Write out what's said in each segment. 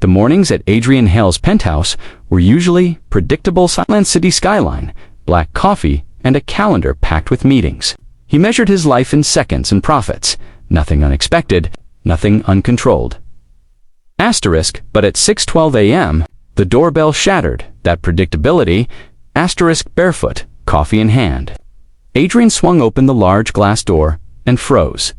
The mornings at Adrian Hale's penthouse were usually predictable silent city skyline, black coffee, and a calendar packed with meetings. He measured his life in seconds and profits. Nothing unexpected, nothing uncontrolled. But at 6:12 a.m., the doorbell shattered that predictability. Barefoot, coffee in hand. Adrian swung open the large glass door and froze.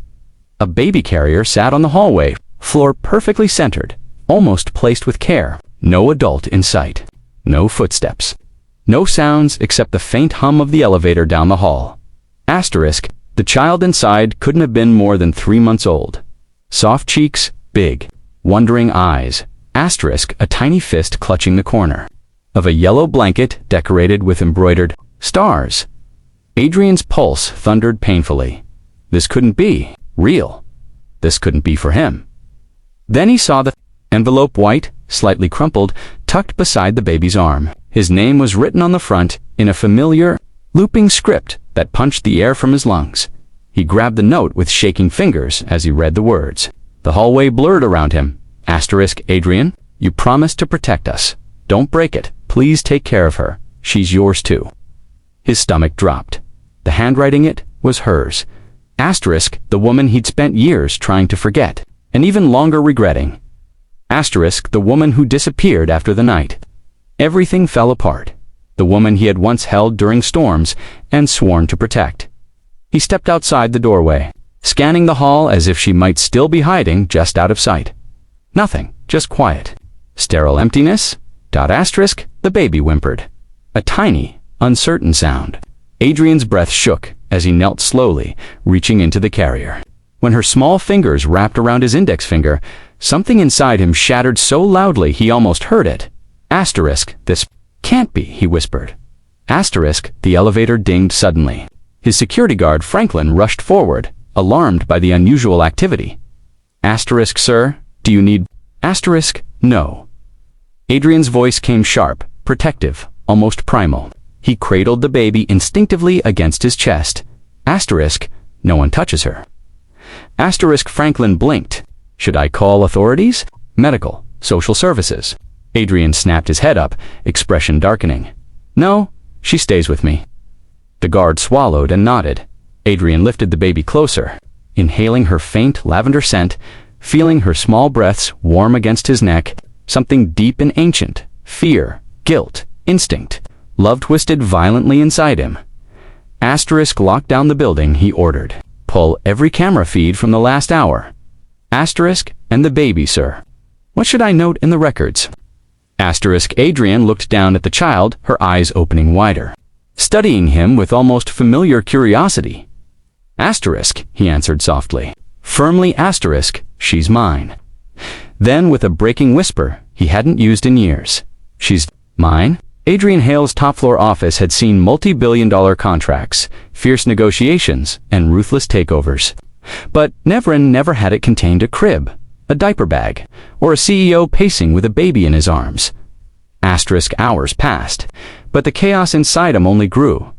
A baby carrier sat on the hallway floor, perfectly centered, almost placed with care. No adult in sight. No footsteps. No sounds except the faint hum of the elevator down the hall. The child inside couldn't have been more than 3 months old. Soft cheeks, big, wondering eyes. A tiny fist clutching the corner of a yellow blanket decorated with embroidered stars. Adrian's pulse thundered painfully. This couldn't be real. This couldn't be for him. Then he saw the envelope, white, slightly crumpled, tucked beside the baby's arm. His name was written on the front in a familiar, looping script that punched the air from his lungs. He grabbed the note with shaking fingers as he read the words. The hallway blurred around him. Adrian, you promised to protect us. Don't break it. Please take care of her. She's yours too. His stomach dropped. The handwriting, it was hers. The woman he'd spent years trying to forget, and even longer regretting. The woman who disappeared after the night. Everything fell apart. The woman he had once held during storms and sworn to protect. He stepped outside the doorway, scanning the hall as if she might still be hiding just out of sight. Nothing, just quiet. Sterile emptiness. The baby whimpered. A tiny, uncertain sound. Adrian's breath shook as he knelt slowly, reaching into the carrier. When her small fingers wrapped around his index finger, something inside him shattered so loudly he almost heard it. This can't be, he whispered. The elevator dinged suddenly. His security guard, Franklin, rushed forward, alarmed by the unusual activity. Sir, do you need... No. Adrian's voice came sharp, protective, almost primal. He cradled the baby instinctively against his chest. No one touches her. Franklin blinked. Should I call authorities? Medical, social services. Adrian snapped his head up, expression darkening. No, she stays with me. The guard swallowed and nodded. Adrian lifted the baby closer, inhaling her faint lavender scent, feeling her small breaths warm against his neck. Something deep and ancient, fear, guilt, instinct, love twisted violently inside him. Locked down the building, he ordered. Pull every camera feed from the last hour. And the baby, sir. What should I note in the records? Adrian looked down at the child, her eyes opening wider, studying him with almost familiar curiosity. He answered softly. Firmly, she's mine. Then, with a breaking whisper he hadn't used in years. She's mine? Adrian Hale's top-floor office had seen multi-billion-dollar contracts, fierce negotiations, and ruthless takeovers. But never had it contained a crib, a diaper bag, or a CEO pacing with a baby in his arms. Hours passed, but the chaos inside him only grew.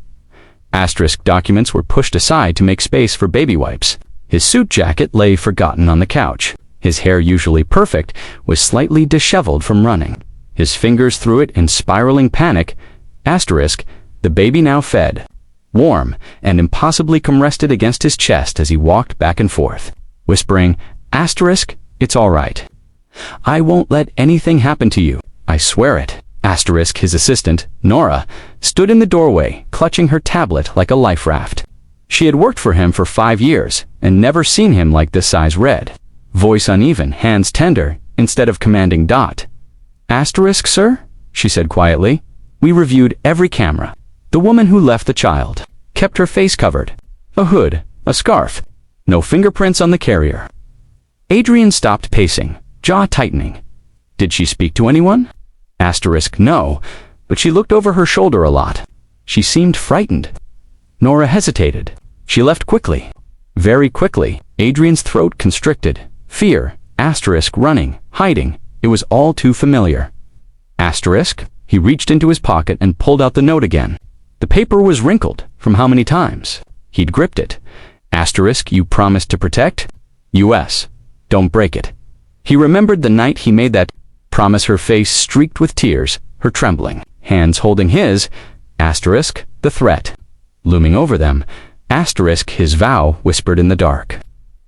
Documents were pushed aside to make space for baby wipes. His suit jacket lay forgotten on the couch. His hair, usually perfect, was slightly disheveled from running. His fingers through it in spiraling panic. The baby now fed, warm, and impossibly rested against his chest as he walked back and forth, whispering, it's all right. I won't let anything happen to you. I swear it. His assistant, Nora, stood in the doorway, clutching her tablet like a life raft. She had worked for him for 5 years and never seen him like this size red. Voice uneven, hands tender, instead of commanding. Sir? She said quietly. We reviewed every camera. The woman who left the child kept her face covered. A hood, a scarf. No fingerprints on the carrier. Adrian stopped pacing, jaw tightening. Did she speak to anyone? No, but she looked over her shoulder a lot. She seemed frightened. Nora hesitated. She left quickly. Very quickly. Adrian's throat constricted. Fear, running, hiding. It was all too familiar. He reached into his pocket and pulled out the note again. The paper was wrinkled from how many times he'd gripped it. You promised to protect? U.S. Don't break it. He remembered the night he made that Promise, her face streaked with tears, her trembling hands holding his, asterisk, the threat. Looming over them, asterisk, his vow whispered in the dark.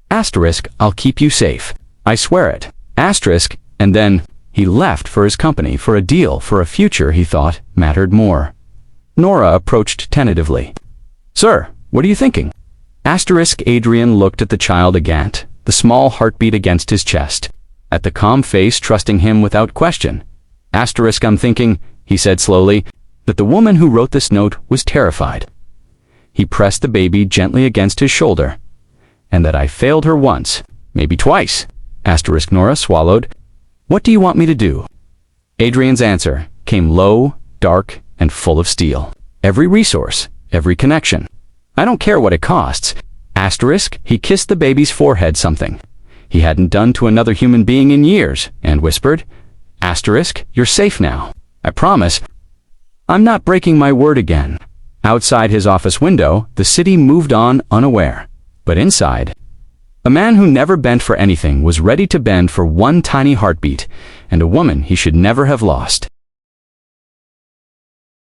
Asterisk, I'll keep you safe. I swear it. Asterisk, and then he left for his company, for a deal, for a future he thought mattered more. Nora approached tentatively. Sir, what are you thinking? Asterisk, Adrian looked at the child agant, the small heartbeat against his chest, at the calm face trusting him without question. Asterisk, I'm thinking, he said slowly, that the woman who wrote this note was terrified. He pressed the baby gently against his shoulder. And that I failed her once, maybe twice. Asterisk, Nora swallowed. What do you want me to do? Adrian's answer came low, dark, and full of steel. Every resource, every connection. I don't care what it costs. Asterisk, he kissed the baby's forehead, something he hadn't done to another human being in years, and whispered, Asterisk, you're safe now. I promise. I'm not breaking my word again. Outside his office window, the city moved on unaware. But inside, a man who never bent for anything was ready to bend for one tiny heartbeat, and a woman he should never have lost.